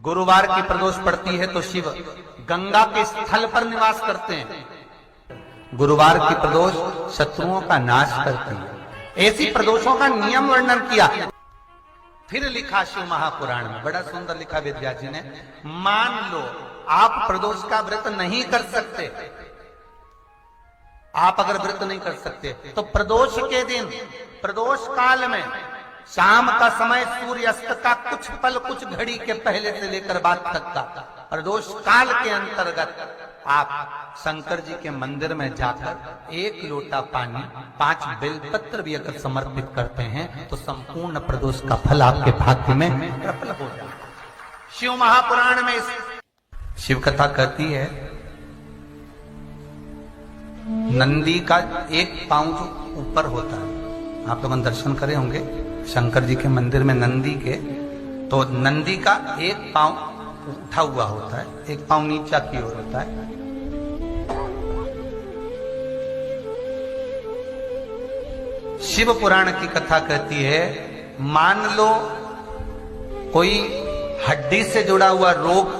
गुरुवार की प्रदोष पड़ती है तो शिव गंगा के स्थल पर निवास करते हैं। गुरुवार की प्रदोष शत्रुओं का नाश करती है। ऐसी प्रदोषों का नियम वर्णन किया। फिर लिखा शिव महापुराण में, बड़ा सुंदर लिखा विद्या जी ने। मान लो आप प्रदोष का व्रत नहीं कर सकते, आप अगर व्रत नहीं कर सकते तो प्रदोष के दिन, प्रदोष काल में शाम का समय सूर्यास्त का कुछ पल, कुछ घड़ी के पहले से लेकर बाद तक का प्रदोष काल के अंतर्गत आप शंकर जी के मंदिर में जाकर 1 लोटा पानी, 5 बेलपत्र भी अगर समर्पित करते हैं तो संपूर्ण प्रदोष का फल आपके भाग्य में प्रबल हो जाता है। शिव महापुराण में शिव कथा कहती है, नंदी का एक पांव जो ऊपर होता है, आप लोग दर्शन करे होंगे शंकर जी के मंदिर में नंदी के, तो नंदी का एक पांव उठा हुआ होता है, एक पांव नीचा की ओर होता है। शिव पुराण की कथा कहती है, मान लो कोई हड्डी से जुड़ा हुआ रोग,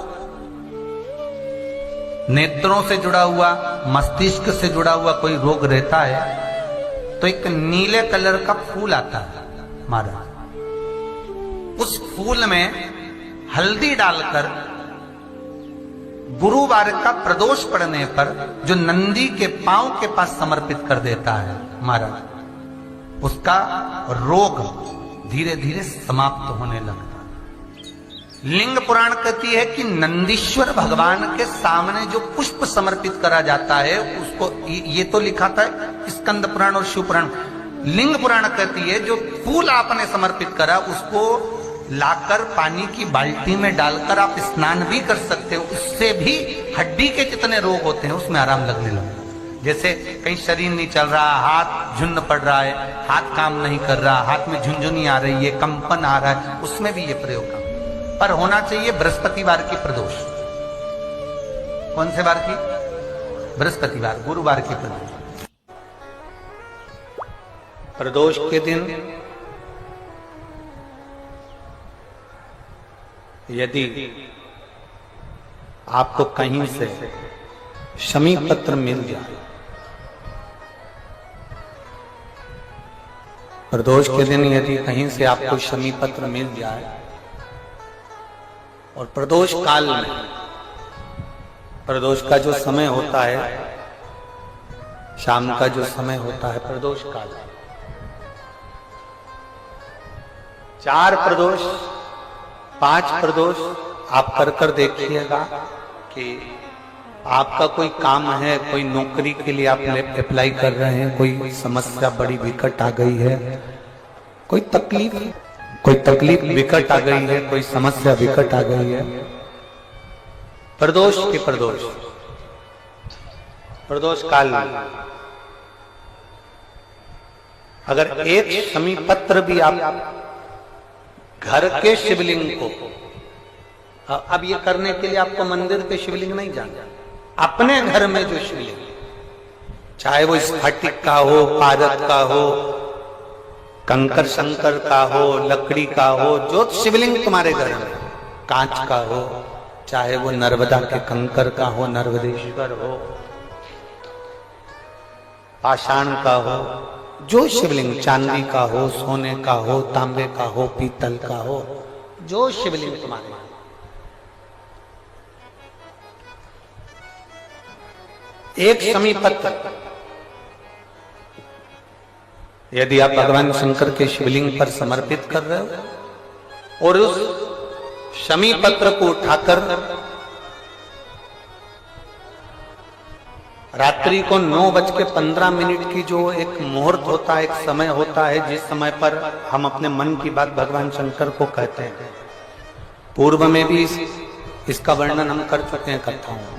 नेत्रों से जुड़ा हुआ, मस्तिष्क से जुड़ा हुआ कोई रोग रहता है तो एक नीले कलर का फूल आता है महाराज, उस फूल में हल्दी डालकर गुरुवार का प्रदोष पड़ने पर जो नंदी के पांव के पास समर्पित कर देता है महाराज, उसका रोग धीरे धीरे समाप्त होने लगता है। लिंग पुराण कहती है कि नंदीश्वर भगवान के सामने जो पुष्प समर्पित करा जाता है उसको, ये तो लिखा था स्कंद पुराण और शिव पुराण। लिंग पुराण कहती है जो फूल आपने समर्पित करा उसको लाकर पानी की बाल्टी में डालकर आप स्नान भी कर सकते हो, उससे भी हड्डी के जितने रोग होते हैं उसमें आराम लगने लगता है। जैसे कहीं शरीर नहीं चल रहा, हाथ झुन्न पड़ रहा है, हाथ काम नहीं कर रहा, हाथ में झुंझुनी आ रही है, कंपन आ रहा है, उसमें भी ये प्रयोग काम पर होना चाहिए बृहस्पतिवार की प्रदोष। कौन से वार की? बृहस्पतिवार, गुरुवार की प्रदोष। प्रदोष के दिन यदि आपको कहीं से शमी पत्र मिल जाए, प्रदोष के दिन यदि कहीं से आपको शमी पत्र मिल जाए और प्रदोष काल में, प्रदोष का जो समय होता है, शाम का जो समय होता है प्रदोष काल, 4 प्रदोष 5 प्रदोष आप कर देखिएगा कि आपका कोई काम है, कोई नौकरी के लिए आप अप्लाई कर रहे हैं, कोई समस्या बड़ी विकट आ गई है, कोई तकलीफ विकट आ गई है, कोई समस्या विकट आ गई है, प्रदोष के प्रदोष काल अगर एक शमी पत्र भी आप घर के शिवलिंग को, अब ये करने के लिए आपको मंदिर पे शिवलिंग नहीं जाना, अपने घर में जो शिवलिंग, चाहे वो स्फटिक का हो, पारद का हो, कंकर शंकर का हो, लकड़ी का हो, जो शिवलिंग तुम्हारे घर में, कांच का हो, चाहे वो नर्मदा के कंकर का हो, नर्मदेश्वर हो, पाषाण का हो, जो शिवलिंग, चांदी का हो, सोने का हो, तांबे का हो, पीतल का हो, जो शिवलिंग तुम्हारे, एक शमी पत्र यदि आप भगवान शंकर के शिवलिंग पर समर्पित कर रहे हो और उस शमी पत्र को उठाकर रात्रि को 9:15 की जो एक मुहूर्त होता है, एक समय होता है जिस समय पर हम अपने मन की बात भगवान शंकर को कहते हैं, पूर्व में भी इसका वर्णन हम कर चुके हैं कथाओं में।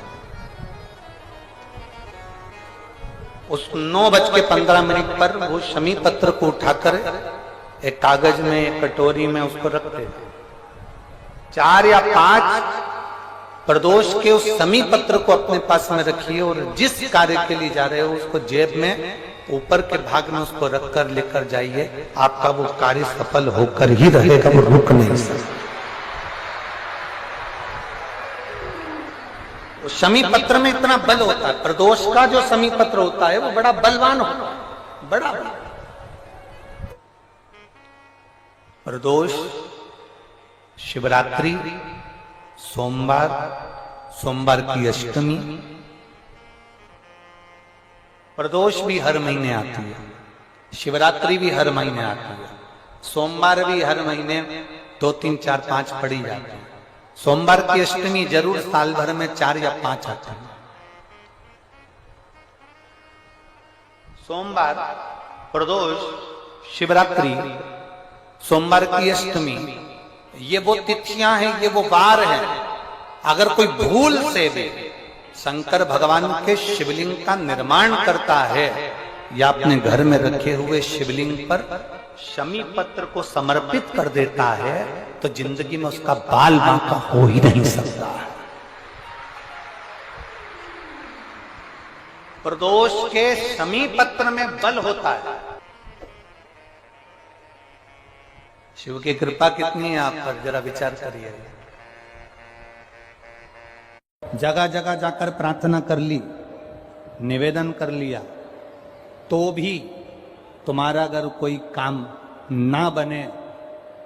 उस 9:15 पर वो शमी पत्र को उठाकर एक कागज में, एक कटोरी में उसको रखते थे। 4 या 5 प्रदोष के उस शमी पत्र को अपने पास में रखिए और जिस कार्य के लिए जा रहे हो उसको जेब में ऊपर के भाग में उसको रखकर लेकर जाइए, आपका वो कार्य सफल होकर ही रहेगा, वो रुक नहीं सकता। तो शमी पत्र में इतना बल होता है, प्रदोष का जो शमी पत्र होता है वो बड़ा बलवान होता है, बड़ा बल। प्रदोष शिवरात्रि, सोमवार, सोमवार की अष्टमी। प्रदोष भी हर महीने आती है, शिवरात्रि भी हर महीने आती है, सोमवार भी हर महीने 2, 3, 4, 5 पड़ी जाती है। सोमवार की अष्टमी जरूर साल भर में 4 या 5 आती है। सोमवार, प्रदोष, शिवरात्रि, सोमवार की अष्टमी, ये वो तिथियां हैं, ये वो वार हैं। अगर कोई भूल से भी शंकर भगवान के शिवलिंग का निर्माण करता है या अपने घर में रखे हुए शिवलिंग पर शमी पत्र को समर्पित कर देता है तो जिंदगी में उसका बाल बांका हो ही नहीं सकता। प्रदोष के शमी पत्र में बल होता है। शिव की कृपा कितनी है आप पर, जरा विचार करिए। जगह जगह जाकर प्रार्थना कर ली, निवेदन कर लिया, तो भी तुम्हारा अगर कोई काम ना बने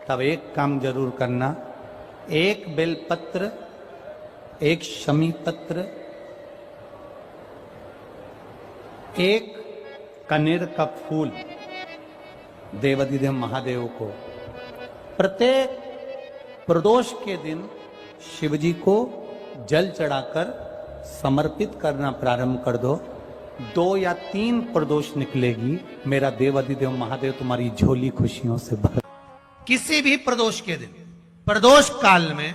तब एक काम जरूर करना, एक बेलपत्र, एक शमी पत्र, एक कनेर का फूल देवाधिदेव महादेव को प्रत्येक प्रदोष के दिन शिवजी को जल चढ़ाकर समर्पित करना प्रारंभ कर दो। 2 या 3 प्रदोष निकलेगी, मेरा देवाधिदेव महादेव तुम्हारी झोली खुशियों से भर। किसी भी प्रदोष के दिन, प्रदोष काल में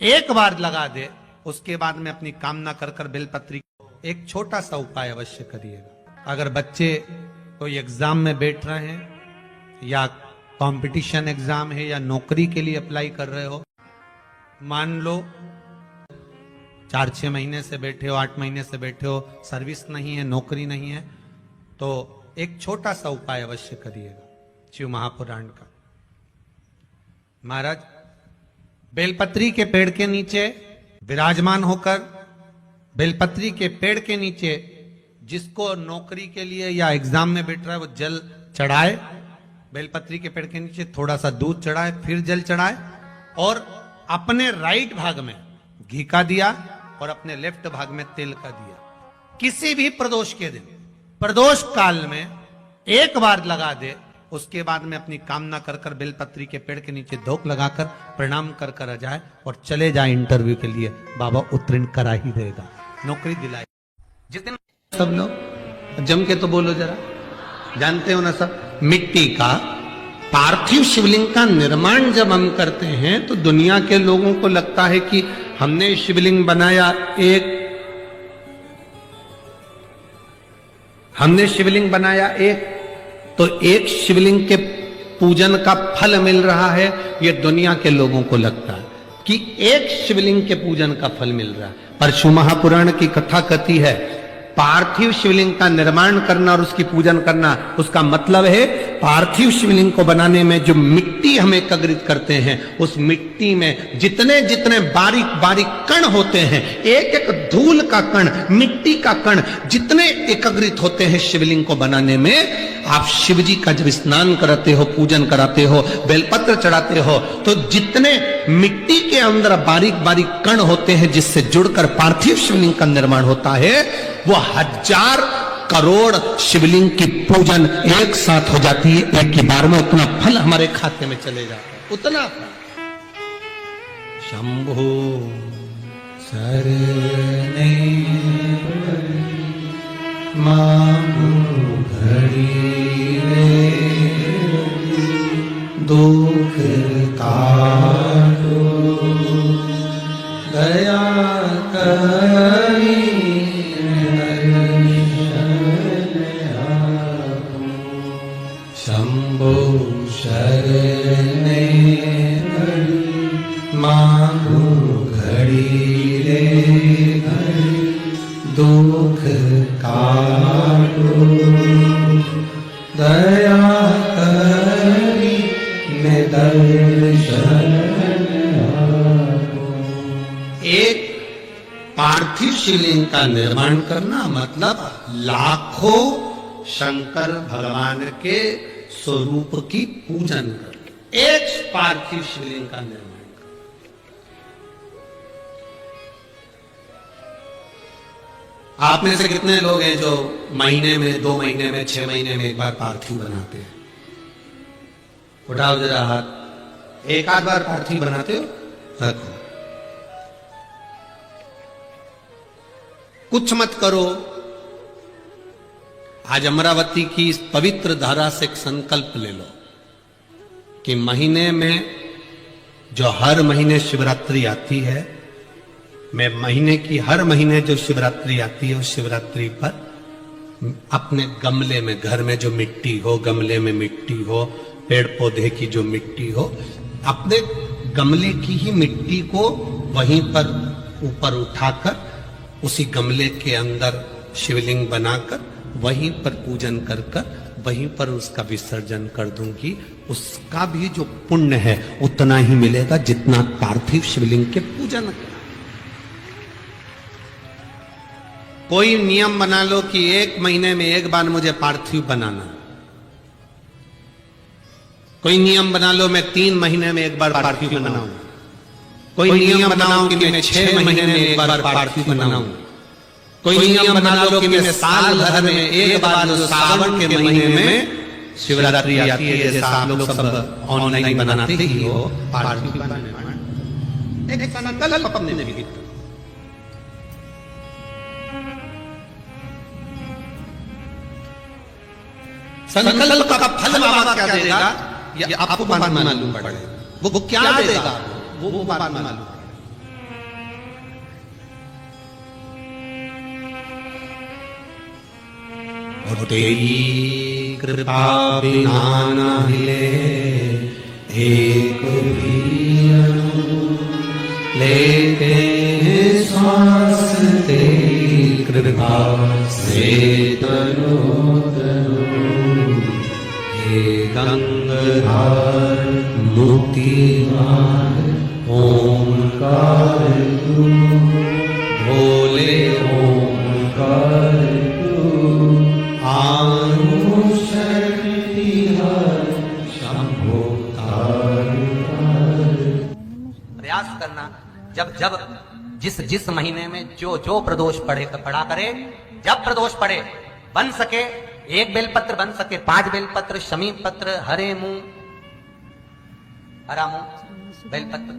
एक बार लगा दे, उसके बाद में अपनी कामना कर कर बेलपत्री। एक छोटा सा उपाय अवश्य करिएगा। अगर बच्चे कोई एग्जाम में बैठ रहे हैं या कंपटीशन एग्जाम है या नौकरी के लिए अप्लाई कर रहे हो, मान लो 4-6 महीने से बैठे हो, 8 महीने से बैठे हो, सर्विस नहीं है, नौकरी नहीं है, तो एक छोटा सा उपाय अवश्य करिएगा शिव महापुराण का। महाराज बेलपत्री के पेड़ के नीचे विराजमान होकर, बेलपत्री के पेड़ के नीचे जिसको नौकरी के लिए या एग्जाम में बैठ रहा है वो जल चढ़ाए, बेलपत्री के पेड़ के नीचे थोड़ा सा दूध चढ़ाए, फिर जल चढ़ाए और अपने राइट भाग में घी का दिया और अपने लेफ्ट भाग में तेल का दिया। किसी भी प्रदोष के दिन, प्रदोष काल में एक बार लगा दे, उसके बाद में अपनी कामना कर कर बेलपत्री के पेड़ के नीचे धोख लगाकर प्रणाम कर कर आ जाए और चले जाए इंटरव्यू के लिए, बाबा उत्तीर्ण करा ही देगा, नौकरी दिलाए। जिस दिन सब लोग जम के तो बोलो जरा, जानते हो ना सब, मिट्टी का पार्थिव शिवलिंग का निर्माण जब हम करते हैं तो दुनिया के लोगों को लगता है कि हमने शिवलिंग बनाया, हमने शिवलिंग बनाया एक, तो एक शिवलिंग के पूजन का फल मिल रहा है। ये दुनिया के लोगों को लगता है कि एक शिवलिंग के पूजन का फल मिल रहा है, पर शिव महापुराण की कथा कहती है पार्थिव शिवलिंग का निर्माण करना और उसकी पूजन करना, उसका मतलब है पार्थिव शिवलिंग को बनाने में जो मिट्टी हम एकत्रित करते हैं, उस मिट्टी में जितने जितने बारीक बारीक कण होते हैं, एक एक धूल का कण, मिट्टी का कण जितने एकत्रित होते हैं शिवलिंग को बनाने में, आप शिवजी का जब स्नान कराते हो, पूजन कराते हो, बेलपत्र चढ़ाते हो, तो जितने मिट्टी के अंदर बारीक बारीक कण होते हैं जिससे जुड़कर पार्थिव शिवलिंग का निर्माण होता है, वो 1000 करोड़ शिवलिंग की पूजन एक साथ हो जाती है एक ही बार में। उतना फल हमारे खाते में चले जाता है, उतना फल। शंभो शरणे मांगो घड़ी रे, दुख काटो दया करी, शंभो शरणे मांगो घड़ी रे घड़ी, दुख काटो दया करी, मैं दर्शन। एक पार्थिव शिवलिंग का निर्माण करना मतलब लाखों शंकर भगवान के स्वरूप की पूजन कर, एक पार्थिव शिवलिंग का निर्माण। आप में से कितने लोग हैं जो महीने में, 2 महीने में, 6 महीने में एक बार पार्थिव बनाते हैं? उठाओ जरा हाथ। एक आध बार पार्थिव बनाते हो? रखो। कुछ मत करो। आज अमरावती की इस पवित्र धारा से एक संकल्प ले लो कि महीने में, जो हर महीने शिवरात्रि आती है, मैं महीने की हर महीने जो शिवरात्रि आती है उस शिवरात्रि पर अपने गमले में, घर में जो मिट्टी हो, गमले में मिट्टी हो, पेड़ पौधे की जो मिट्टी हो, अपने गमले की ही मिट्टी को वहीं पर ऊपर उठाकर उसी गमले के अंदर शिवलिंग बनाकर वहीं पर पूजन कर वहीं पर उसका विसर्जन कर दूंगी। उसका भी जो पुण्य है उतना ही मिलेगा जितना पार्थिव शिवलिंग के पूजन का। कोई नियम बना लो कि 1 महीने में एक बार मुझे पार्थिव बनाना। कोई नियम बना लो मैं 3 महीने में एक बार पार्थिव बनाऊं। कोई नियम बनाओ कि मैं 6 महीने में एक बार पार्थिव बनाऊं। कोई नियम बना लो कि मैं साल भर में एक बार, जो सावन के महीने में शिवरात्रि आती है, जैसा आप लोग सब ऑनलाइन बनाते ही हो, पार्थिव बनाना एक संकल्प अपने लिए। संकल्प का फल बाबा क्या देगा ये आपको मालूम पड़ेगा। वो क्या देगा वो बात मालूम। और तेरी कृपा बिना न हिले एक भी लेते श्वास, तेरी कृपा से तनो तनो। हे गंगाधर मुक्तिदार ओंकार तू, भोले ओंकार तू, आनु शक्ति हर शंभो तार। प्रयास करना जब जब जिस महीने में जो प्रदोष पड़ा करे, जब प्रदोष पड़े, बन सके 1 बेलपत्र, बन सके 5 बेलपत्र, शमी पत्र, हरे मुंह, हरा मुंह, बेलपत्र,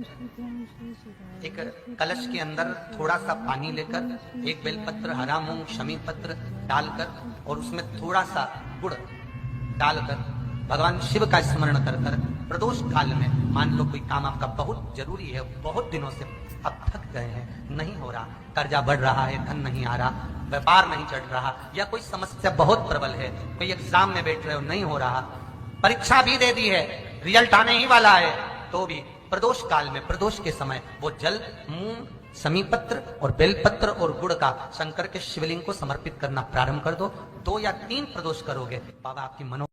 एक कलश के अंदर थोड़ा सा पानी लेकर 1 बेलपत्र, हरा मूंग, शमी पत्र डालकर और उसमें थोड़ा सा गुड़ डालकर भगवान शिव का स्मरण कर प्रदोष काल में, मान लो कोई काम आपका बहुत जरूरी है, बहुत दिनों से अब थक गए हैं, नहीं हो रहा, कर्जा बढ़ रहा है, धन नहीं आ रहा, व्यापार नहीं चढ़ रहा, या कोई समस्या बहुत प्रबल है, कोई एग्जाम में बैठ रहे हो नहीं हो रहा, परीक्षा भी दे दी है, रिजल्ट आने ही वाला है, तो भी प्रदोष काल में, प्रदोष के समय वो जल, मूंग, समीपत्र और बेलपत्र और गुड़ का शंकर के शिवलिंग को समर्पित करना प्रारंभ कर दो। 2 या 3 प्रदोष करोगे, बाबा आपकी मनो